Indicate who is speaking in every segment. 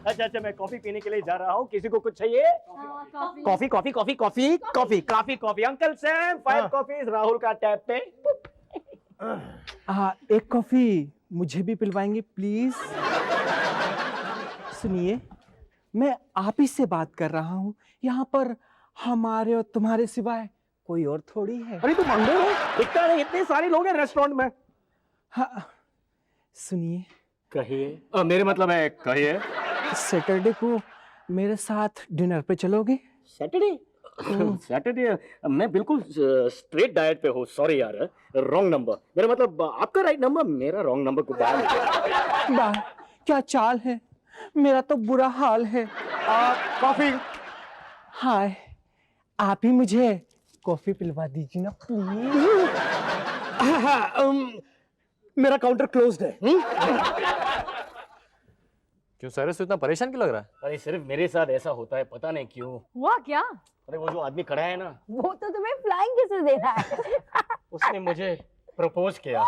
Speaker 1: अच्छा अच्छा, मैं कॉफी पीने के लिए जा रहा हूँ। किसी को कुछ चाहिए? Coffee coffee coffee coffee coffee coffee coffee. Uncle Sam 5 coffees Rahul का टैप पे।
Speaker 2: एक कॉफी मुझे भी पिलवाएंगे प्लीज? सुनिए, मैं आप ही से बात कर रहा हूँ। यहाँ पर हमारे और तुम्हारे सिवाय कोई और थोड़ी है।
Speaker 1: अरे तुम अंधे हो? दिखता नहीं, इतने सारे लोग हैं रेस्टोरेंट में।
Speaker 2: हाँ, सुनिए,
Speaker 1: कहिए। मेरे मतलब है कहिए।
Speaker 2: सैटरडे को मेरे साथ डिनर पे चलोगे?
Speaker 1: सैटरडे? सैटरडे मैं बिल्कुल स्ट्रेट डाइट पे हूँ। सॉरी यार, रॉन्ग नंबर। मेरा मतलब आपका राइट नंबर, मेरा रॉन्ग नंबर को
Speaker 2: वाह, क्या चाल है। मेरा तो बुरा हाल है।
Speaker 1: कॉफी।
Speaker 2: हाय, आप ही मुझे कॉफी पिलवा दीजिए ना प्लीज।
Speaker 1: मेरा काउंटर क्लोज्ड है।
Speaker 3: क्यों साइरस, तो इतना परेशान क्यों लग रहा है?
Speaker 1: अरे सिर्फ मेरे साथ ऐसा होता है, पता नहीं क्यों।
Speaker 4: हुआ क्या?
Speaker 1: अरे वो जो आदमी खड़ा है ना,
Speaker 4: वो तो तुम्हें फ्लाइंग किसेस दे रहा है।
Speaker 1: उसने मुझे प्रपोज किया।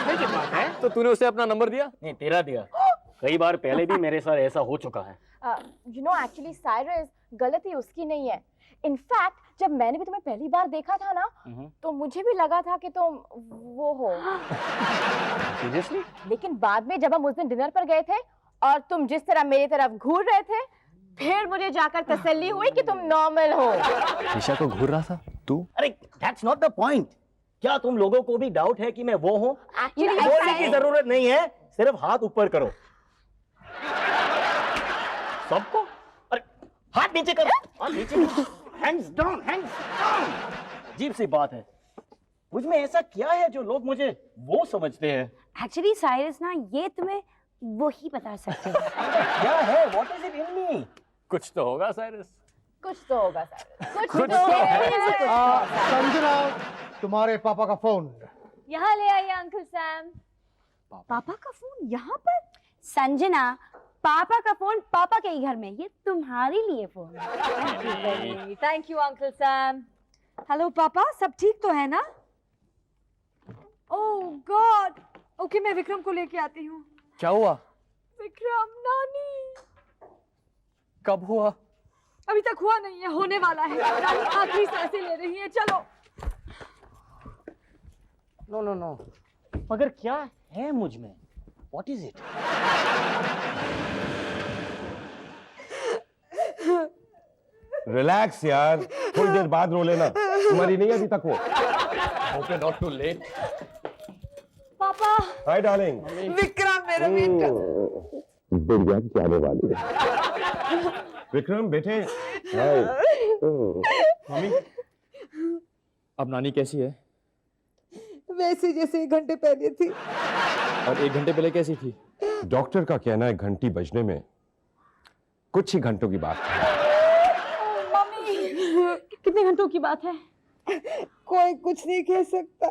Speaker 1: की बात है?
Speaker 3: तो तूने उसे अपना नंबर दिया?
Speaker 1: नहीं, तेरा दिया। कई बार पहले भी मेरे साथ ऐसा हो चुका है।
Speaker 5: यू नो एक्चुअली साइरस, गलती उसकी नहीं है। इनफैक्ट जब मैंने भी तुम्हें पहली बार देखा था ना, तो मुझे भी लगा था कि तुम वो हो।
Speaker 1: सीरियसली?
Speaker 5: लेकिन बाद में जब हम उस दिन डिनर पर गए थे और तुम जिस तरह मेरी तरफ घूर रहे थे, फिर मुझे जाकर तसल्ली हुई कि तुम नॉर्मल हो।
Speaker 3: ईशा को घूर रहा था तू?
Speaker 1: अरे दैट्स नॉट द पॉइंट। क्या तुम लोगों को भी डाउट है कि मैं वो हूँ?
Speaker 5: Actually,
Speaker 1: बोलने की जरूरत नहीं है, सिर्फ हाथ ऊपर करो सबको। अरे हाथ नीचे करो, हाथ नीचे करो। Hands down, hands down. अजीब सी बात है, मुझ में ऐसा क्या है जो लोग मुझे वो समझते हैं?
Speaker 4: एक्चुअली साइरस ना, ये तुम्हें वो ही बता सकते हैं।
Speaker 1: क्या है? व्हाट इज इट इन मी?
Speaker 3: कुछ तो होगा साइरस।
Speaker 5: कुछ तो होगा साइरस, कुछ तो होगा।
Speaker 6: संजना, तुम्हारे पापा का फोन।
Speaker 4: यहाँ ले आइए अंकल सैम। पापा का फोन यहाँ पर? संजना, पापा का फोन पापा के ही घर में, ये तुम्हारे लिए phone. Thank you uncle Sam. Hello पापा, सब ठीक तो है ना? ओह गॉड, ओके मैं विक्रम को लेके आती हूँ।
Speaker 3: क्या हुआ?
Speaker 4: विक्रम, नानी।
Speaker 3: कब हुआ?
Speaker 4: अभी तक हुआ नहीं है, होने वाला है। नानी आखिरी सांसें ले रही है। चलो।
Speaker 1: नो नो नो, मगर क्या है मुझ में? What is it?
Speaker 7: रिलैक्स यार, थोड़ी देर बाद रो लेना। तुम्हारी नहीं अभी तक वो।
Speaker 3: Hope you not too late.
Speaker 4: पापा।
Speaker 7: Hi darling.
Speaker 2: विक्रम मेरा बेटा।
Speaker 7: बिरया जाने वाली है। विक्रम बेटे। हाय।
Speaker 3: मम्मी, अब नानी कैसी है?
Speaker 2: वैसे जैसे 1 घंटे पहले थी।
Speaker 3: और 1 घंटे पहले कैसी थी?
Speaker 7: डॉक्टर का कहना है घंटी बजने में कुछ ही घंटों की बात है।
Speaker 4: मम्मी, कितने घंटों की बात है?
Speaker 2: कोई कुछ नहीं कह सकता।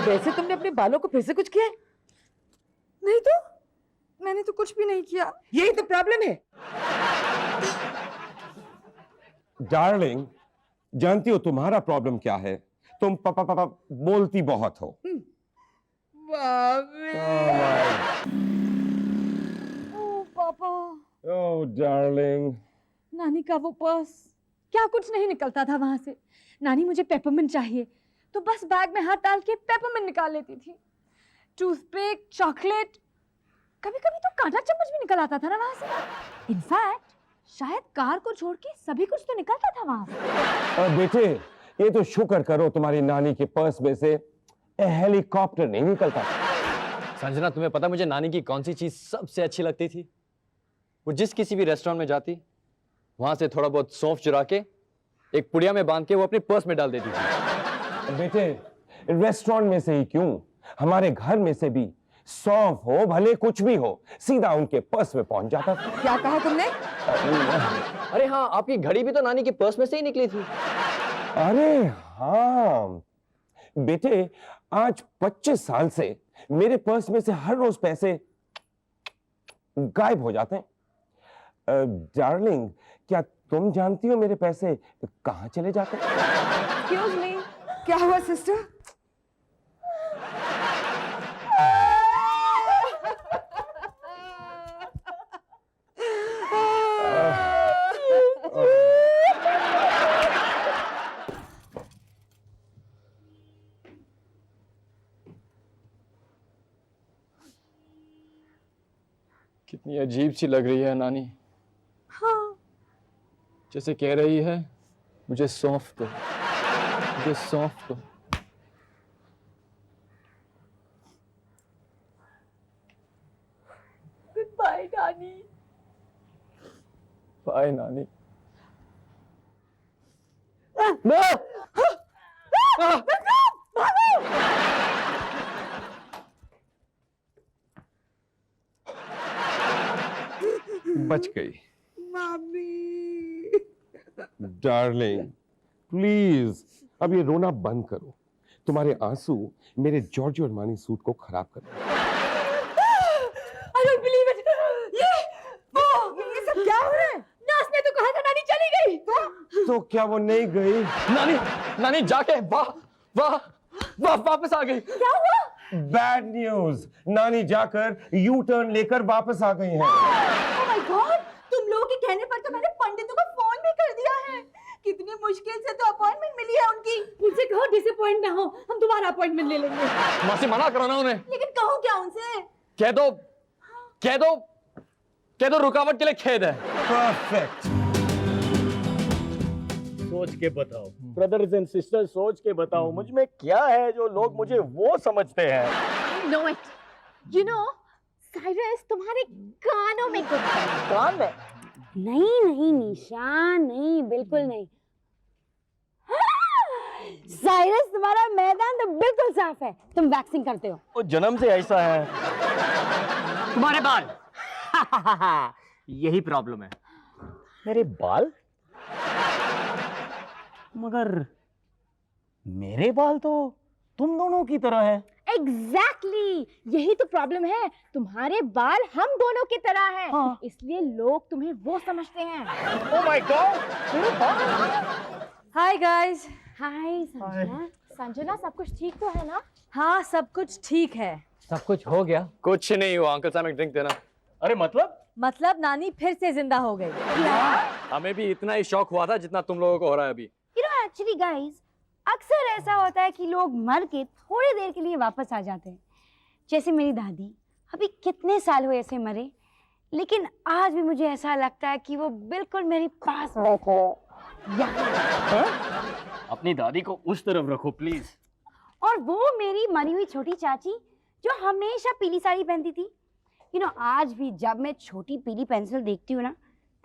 Speaker 2: वैसे तुमने अपने बालों को फिर से कुछ किया?
Speaker 4: नहीं तो, मैंने तो कुछ भी नहीं किया।
Speaker 2: यही तो प्रॉब्लम है।
Speaker 7: डार्लिंग, जानती हो तुम्हारा प्रॉब्लम क्या है? तुम पापा पापा बोलती बहुत हो।
Speaker 4: ओह पापा।
Speaker 7: ओह डार्लिंग।
Speaker 4: नानी का वो पर्स, क्या कुछ नहीं निकलता था वहां से। नानी मुझे पेपरमिंट चाहिए, तो बस बैग में हाथ डाल के पेपरमिंट निकाल लेती थी। टूथपिक, चॉकलेट, कभी कभी तो कांटा चम्मच भी निकल आता था ना वहां से। इनफैक्ट शायद कार को छोड़ के सभी कुछ तो निकलता था वहां से।
Speaker 7: बेटे, ये तो शुक्र करो तुम्हारी नानी के पर्स में से हेलीकॉप्टर नहीं निकलता।
Speaker 3: संजना, तुम्हें पता मुझे नानी की कौन सी चीज सबसे अच्छी लगती थी? वो जिस किसी भी रेस्टोरेंट में जाती, वहां से थोड़ा बहुत सौंफ चुरा के एक पुड़िया में बांध के वो अपने पर्स में डाल देती थी।
Speaker 7: बेटे, रेस्टोरेंट में से ही क्यों, हमारे घर में से भी सौंफ हो भले कुछ भी हो, सीधा उनके पर्स में पहुंच जाता था।
Speaker 2: क्या कहा तुमने?
Speaker 3: अरे हाँ, आपकी घड़ी भी तो नानी के पर्स में से ही निकली थी।
Speaker 7: अरे हाँ बेटे, आज 25 साल से मेरे पर्स में से हर रोज पैसे गायब हो जाते हैं। डार्लिंग, क्या तुम जानती हो मेरे पैसे कहां चले जाते हैं?
Speaker 2: एक्सक्यूज मी, क्या हुआ सिस्टर?
Speaker 3: कितनी अजीब सी लग रही है नानी।
Speaker 4: हाँ
Speaker 3: जैसे कह रही है मुझे सौंफ दो, मुझे सौंफ दो।
Speaker 4: गुड बाय नानी।
Speaker 3: बाय नानी।
Speaker 7: बच गई। डार्लिंग प्लीज अब ये रोना बंद करो। तुम्हारे आंसू मेरे जॉर्जियो अरमानी सूट को खराब कर रहे हैं।
Speaker 4: I don't believe it. ये सब क्या हो रहा है? नास ने तो कहा था नानी चली गई।
Speaker 7: तो क्या वो नहीं गई?
Speaker 3: नानी, नानी जाके वाह वाह वाह वापस आ गई।
Speaker 4: क्या हुआ?
Speaker 7: बैड न्यूज, नानी जाकर यू टर्न लेकर वापस आ गई हैं।
Speaker 4: Oh my God! तुम लोगों के कहने पर तो मैंने पंडितों को फोन भी कर दिया है। कितनी मुश्किल से तो अपॉइंटमेंट मिली है उनकी। उनसे कहो डिसअपॉइंट ना हो, हम दोबारा अपॉइंटमेंट ले लेंगे।
Speaker 3: मासी मना करो ना उन्हें।
Speaker 4: लेकिन कहो क्या उनसे?
Speaker 3: कह दो, कह दो, कह दो रुकावट के लिए खेद है।
Speaker 7: परफेक्ट।
Speaker 1: सोच के बताओ ब्रदर्स एंड सिस्टर्स, सोच के बताओ मुझ में क्या है जो लोग मुझे वो समझते हैं।
Speaker 5: I know it. You know, Cyrus तुम्हारे कानों में कुछ है।
Speaker 1: कान में?
Speaker 8: नहीं नहीं निशा, नहीं बिल्कुल नहीं। साइरस तुम्हारा मैदान तो बिल्कुल साफ है, तुम वैक्सिंग करते हो।
Speaker 1: वो जन्म से ऐसा है। तुम्हारे बाल यही प्रॉब्लम है। मेरे बाल? मगर मेरे बाल तो तुम दोनों की तरह है।
Speaker 5: Exactly. यही तो प्रॉब्लम है, तुम्हारे बाल हम दोनों की तरह हैं।
Speaker 1: हाँ।
Speaker 5: इसलिए लोग तुम्हें वो समझते हैं।
Speaker 1: Oh my God!
Speaker 4: Hi guys.
Speaker 5: Hi Sanjana. Sanjana सब कुछ ठीक तो है ना?
Speaker 4: हाँ सब कुछ ठीक है।
Speaker 3: सब कुछ हो गया? कुछ नहीं हुआ। अंकल साहब एक ड्रिंक देना।
Speaker 1: अरे
Speaker 4: मतलब नानी फिर से जिंदा हो गई।
Speaker 3: हमें भी इतना ही शौक हुआ था जितना तुम लोगों को हो रहा है अभी।
Speaker 8: You know actually guys, अक्सर ऐसा होता है कि लोग मर के थोड़ी देर के लिए वापस आ जाते हैं। जैसे मेरी दादी, अभी कितने साल हुए ऐसे मरे, लेकिन आज भी मुझे ऐसा लगता है कि वो बिल्कुल मेरे पास बैठे हैं।
Speaker 1: अपनी दादी को उस तरफ रखो प्लीज।
Speaker 8: और वो मेरी मरी हुई छोटी चाची जो हमेशा पीली साड़ी पहनती थी। आज भी जब मैं छोटी पीली पेंसिल देखती हूँ ना,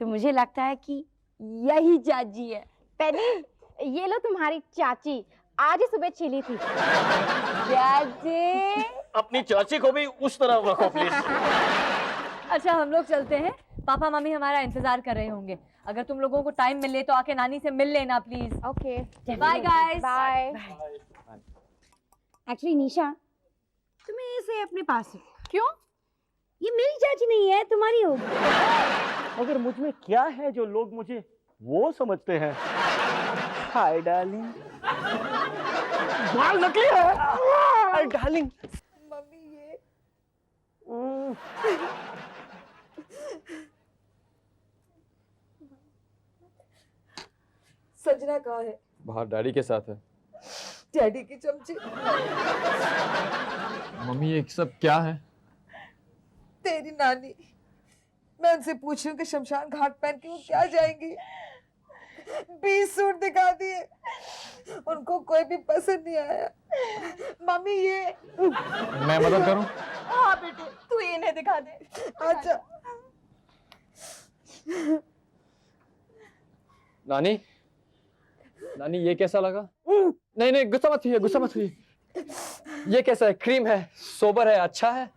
Speaker 8: तो मुझे लगता है कि यही चाची है।
Speaker 5: पेनी, ये लो तुम्हारी चाची, आज ही सुबह छिली थी।
Speaker 8: चाची
Speaker 1: अपनी चाची को भी उस तरफ रखो प्लीज।
Speaker 4: अच्छा हम लोग चलते हैं, पापा मम्मी हमारा इंतजार कर रहे होंगे। अगर तुम लोगों को टाइम मिले तो आके नानी से मिल लेना please.
Speaker 5: Okay
Speaker 4: bye guys.
Speaker 5: Bye.
Speaker 8: Actually Nisha, तुम्हें इसे अपने पास है।
Speaker 5: क्यों?
Speaker 8: ये मेरी चाची नहीं है, तुम्हारी होगी।
Speaker 1: मगर मुझ में क्या है जो लोग मुझे वो समझते हैं। Hi darling. बाल नकली है। Hi darling.
Speaker 4: मम्मी ये संजना कहाँ है?
Speaker 3: बाहर डैडी के साथ है।
Speaker 4: डैडी की चमची।
Speaker 3: मम्मी ये सब क्या है?
Speaker 9: तेरी नानी, मैं उनसे पूछ रही हूँ कि शमशान घाट पहन के वो क्या जाएंगी। 20 सूट दिखा दिए, उनको कोई भी पसंद नहीं आया। मम्मी ये
Speaker 3: मैं मदद करूं?
Speaker 9: हाँ बेटे, तू ये इन्हें दिखा दे। अच्छा
Speaker 3: नानी, नानी ये कैसा लगा? नहीं नहीं गुस्सा मत हुई, गुस्सा मत हुई। ये कैसा है? क्रीम है, सोबर है, अच्छा है।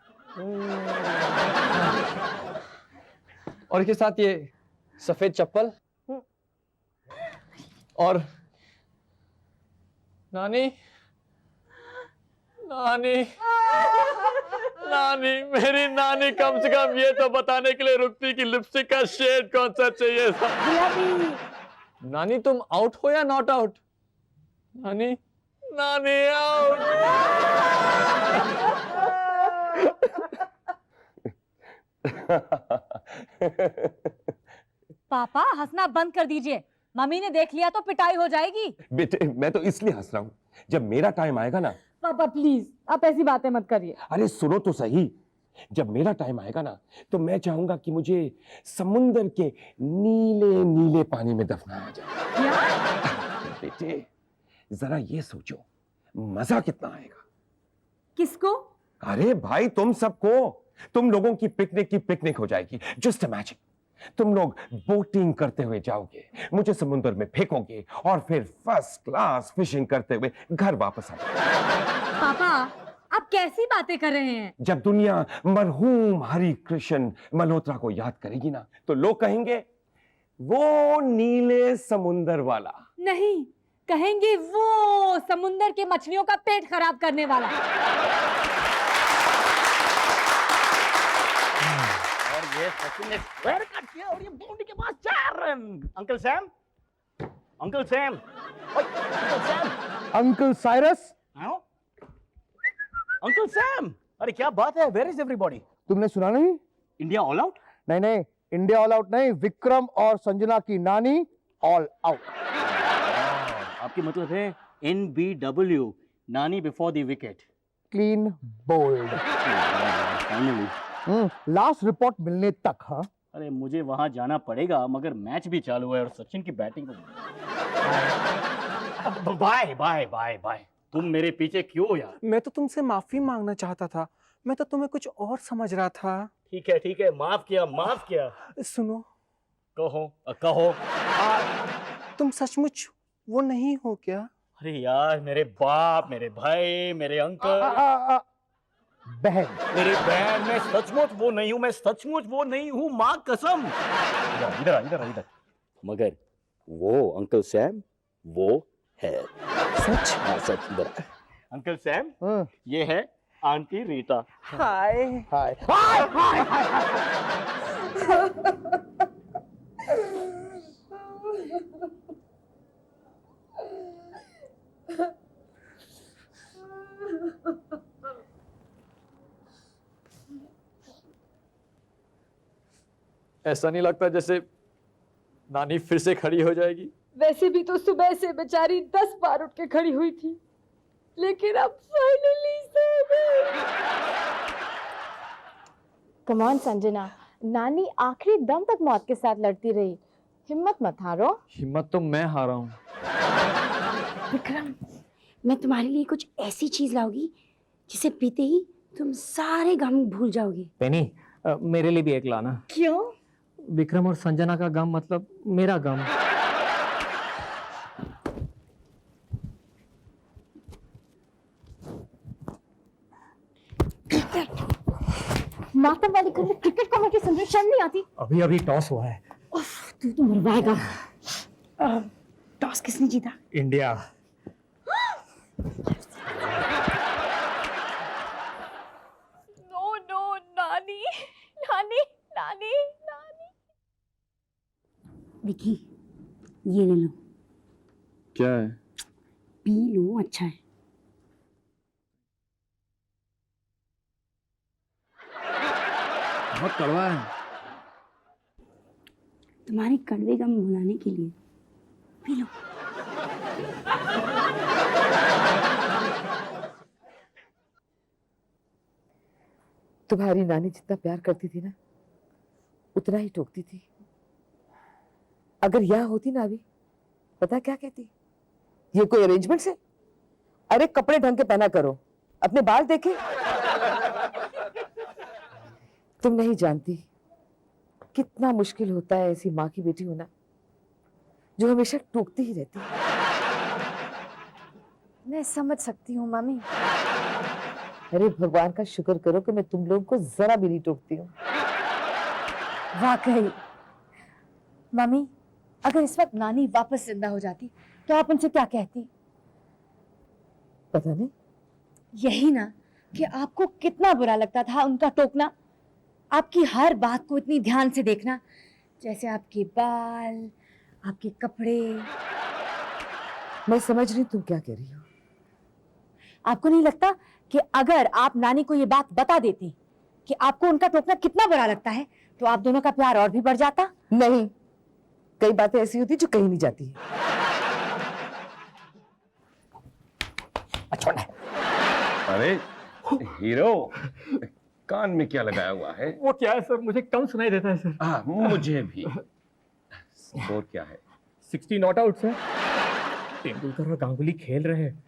Speaker 3: और इसके साथ ये सफेद चप्पल। और नानी, नानी, नानी, मेरी नानी कम से कम ये तो बताने के लिए रुकती कि लिपस्टिक का शेड कौन सा चाहिए था। नानी तुम आउट हो या नॉट आउट? नानी, नानी आउट।
Speaker 4: पापा हंसना बंद कर दीजिए, मम्मी ने देख लिया तो पिटाई हो जाएगी।
Speaker 7: बेटे मैं तो इसलिए हंस रहा हूँ, जब मेरा टाइम आएगा ना।
Speaker 4: पापा प्लीज आप ऐसी बातें मत करिए।
Speaker 7: अरे सुनो तो सही, जब मेरा टाइम आएगा ना तो मैं चाहूंगा कि मुझे समुंदर के नीले नीले पानी में दफनाया जाए। बेटे जरा ये सोचो, मजा कितना आएगा।
Speaker 8: किसको?
Speaker 7: अरे भाई तुम सबको, तुम लोगों की पिकनिक हो जाएगी। जस्ट इमेजिन, तुम लोग बोटिंग करते हुए जाओगे, मुझे समुद्र में फेंकोगे और फिर फर्स्ट क्लास फिशिंग करते हुए घर वापस आओगे।
Speaker 8: पापा आप कैसी बातें कर रहे हैं?
Speaker 7: जब दुनिया मरहूम हरि कृष्ण मल्होत्रा को याद करेगी ना तो लोग कहेंगे वो नीले समुंदर वाला।
Speaker 8: नहीं, कहेंगे वो समुंदर के मछलियों का पेट खराब करने वाला।
Speaker 1: और ये सचिन ने स्क्वायर कट किया और ये बाउंड्री के पास 4 run. Uncle Sam, uncle Sam, uncle Sam,
Speaker 6: uncle Cyrus,
Speaker 1: हाँ? अंकल सैम, अरे क्या बात है? Where is everybody?
Speaker 6: तुमने सुना नहीं?
Speaker 1: India all out?
Speaker 6: नहीं नहीं, इंडिया ऑल आउट नहीं, विक्रम और संजना की नानी ऑल आउट।
Speaker 1: आपकी मतलब है NBW, नानी before the wicket.
Speaker 6: Clean bowled.
Speaker 1: Finally
Speaker 6: last report मिलने तक। हाँ
Speaker 1: अरे मुझे वहां जाना पड़ेगा मगर मैच भी चालू है और सचिन की बैटिंग तो बाय बाय बाय बाय। तुम मेरे पीछे क्यों यार?
Speaker 2: मैं तो तुमसे माफी मांगना चाहता था, मैं तो तुम्हें कुछ और समझ रहा था।
Speaker 1: ठीक है, माफ किया, माफ किया।
Speaker 2: सुनो,
Speaker 1: कहो कहो।
Speaker 2: तुम सचमुच वो नहीं हो क्या?
Speaker 1: अरे यार, मेरे बाप, मेरे भाई, मेरे अंकल,
Speaker 6: बहन,
Speaker 1: मेरी बहन, मैं सचमुच वो नहीं हूँ, मैं सचमुच वो नहीं हूँ, माँ कसम। इधर इधर। मगर वो अंकल सैम वो है।
Speaker 2: सच?
Speaker 1: हाँ सच। इधर अंकल सैम, ये है आंटी रीटा।
Speaker 2: हाय।
Speaker 6: हाय।
Speaker 3: ऐसा नहीं लगता जैसे नानी फिर से खड़ी हो जाएगी?
Speaker 4: वैसे भी तो सुबह से बेचारी 10 बार उठ के खड़ी हुई थी, लेकिन अब फाइनली सो गई।
Speaker 5: कम ऑन संजना, नानी आखिरी दम तक मौत के साथ लड़ती रही, हिम्मत मत हारो।
Speaker 3: हिम्मत तो मैं हारा हूँ।
Speaker 8: विक्रम, मैं तुम्हारे लिए कुछ ऐसी चीज लाऊंगी जिसे पीते ही तुम सारे गम भूल जाओगे।
Speaker 2: पेनी, मेरे लिए भी एक लाना।
Speaker 8: क्यों?
Speaker 2: विक्रम और संजना का गम मतलब मेरा गम।
Speaker 5: मातम वाली घर में क्रिकेट कमेंट्री सुन रही, शर्म नहीं आती?
Speaker 2: अभी अभी टॉस हुआ है।
Speaker 8: उफ, तू तो मरवाएगा। टॉस किसने जीता?
Speaker 2: इंडिया।
Speaker 4: नो नो, नानी नानी नानी नानी।
Speaker 8: विकी, ये ले लो,
Speaker 3: क्या है?
Speaker 8: पी लो, अच्छा है।
Speaker 3: बहुत कड़वा है।
Speaker 8: तुम्हारे कड़वे गम भुलाने के लिए पी लो।
Speaker 9: तुम्हारी नानी जितना प्यार करती थी ना, उतना ही टोकती थी। अगर यहाँ होती ना अभी, पता क्या कहती? ये कोई अरेंजमेंट है? अरे कपड़े ढंग के पहना करो, अपने बाल देखे। तुम नहीं जानती कितना मुश्किल होता है ऐसी माँ की बेटी होना जो हमेशा टोकती ही रहती है।
Speaker 5: मैं समझ सकती हूँ मम्मी।
Speaker 9: अरे भगवान का शुक्र करो कि मैं तुम लोगों को जरा भी नहीं टोकती हूँ।
Speaker 8: वाकई। मम्मी, अगर इस वक्त नानी वापस जिंदा हो जाती तो आप उनसे क्या कहती?
Speaker 9: पता नहीं।
Speaker 8: यही ना कि आपको कितना बुरा लगता था उनका टोकना, आपकी हर बात को इतनी ध्यान से देखना, जैसे आपके बाल, आपके कपड़े।
Speaker 9: मैं समझ रही तुम क्या कह रही हो।
Speaker 8: आपको नहीं लगता कि अगर आप नानी को ये बात बता देती कि आपको उनका टोकना कितना बुरा लगता है तो आप दोनों का प्यार और भी बढ़ जाता?
Speaker 9: नहीं, कई बातें ऐसी होती जो कहीं नहीं जाती है।
Speaker 7: अरे हीरो, कान में क्या लगाया हुआ है?
Speaker 2: वो क्या है सर, मुझे कम सुनाई देता है सर।
Speaker 7: हाँ, मुझे भी। स्कोर क्या है?
Speaker 2: 60 नॉट आउट सर। तेंदुलकर और गांगुली खेल रहे हैं,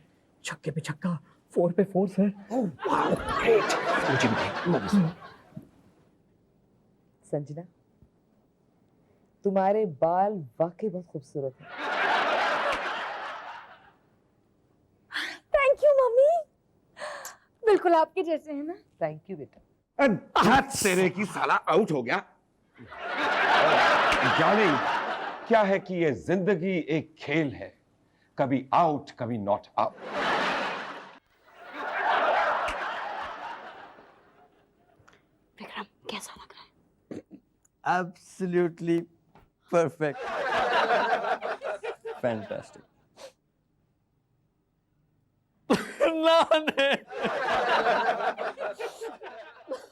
Speaker 2: छक्के पे छक्का, 4 पे 4 सर।
Speaker 7: Oh wow, great. मुझे भी दे।
Speaker 9: संजना, तुम्हारे बाल वाकई बहुत खूबसूरत हैं।
Speaker 4: थैंक यू मम्मी, बिल्कुल आपके जैसे हैं ना।
Speaker 9: थैंक यू बेटा।
Speaker 7: तेरे की साला आउट हो गया। डार्लिंग, क्या है कि ये जिंदगी एक खेल है, कभी आउट कभी नॉट आउट।
Speaker 8: विक्रम कैसा लग रहा है?
Speaker 3: Absolutely perfect. Fantastic. Nane.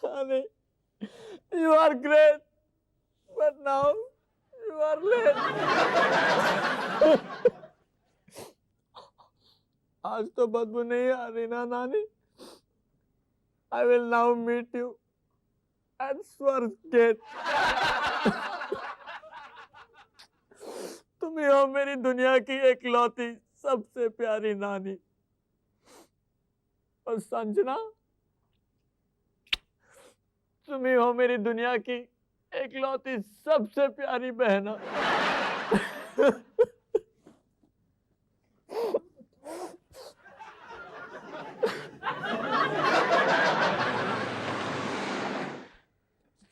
Speaker 3: Nane, you are great, but now you are late. आज तो बदबू नहीं आ रही ना नानी? I will now meet you at Swar's Gate. तुम ही हो मेरी दुनिया की एकलौती सबसे प्यारी नानी। और संजना, तुम ही हो मेरी दुनिया की एकलौती सबसे प्यारी बहना।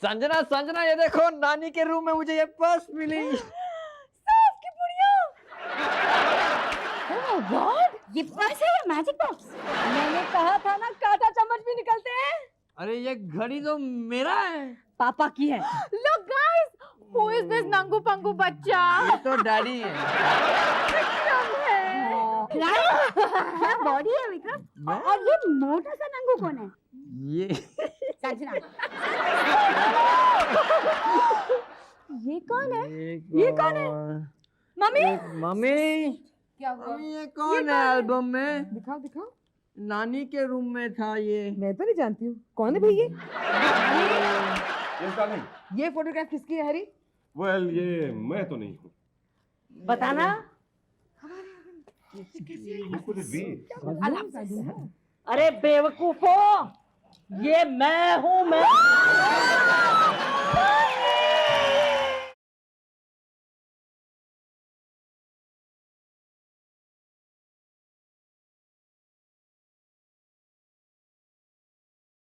Speaker 3: संजना संजना, ये देखो नानी के रूम में मुझे ये पर्स मिली।
Speaker 4: आपकी बुढ़िया।
Speaker 8: ओह गॉड, ये पर्स है या मैजिक बॉक्स?
Speaker 4: मैंने कहा था ना, कांटा चम्मच भी निकलते हैं।
Speaker 3: अरे ये घड़ी तो मेरा है।
Speaker 4: पापा की है।
Speaker 5: Look guys, who is this नंगू पंगू बच्चा?
Speaker 3: ये तो डैडी है।
Speaker 8: क्या बॉडी है विक्रम? और ये मोटा सा नंगू कौन है?
Speaker 3: ये
Speaker 8: संजना।
Speaker 4: ये कौन है?
Speaker 3: ये कौन है?
Speaker 4: मम्मी,
Speaker 3: मम्मी,
Speaker 9: क्या हुआ?
Speaker 3: मम्मी ये कौन है एल्बम में?
Speaker 9: दिखाओ दिखाओ।
Speaker 3: नानी के रूम में था ये।
Speaker 9: मैं तो नहीं जानती हूँ, कौन है भाई ये?
Speaker 7: Yes, darling.
Speaker 9: ये फोटोग्राफ किसकी है हरी?
Speaker 7: Well, ये मैं तो नहीं हूँ।
Speaker 8: बताना।
Speaker 7: Who could it be?
Speaker 1: अरे बेवकूफो, ये मैं हूँ। मैं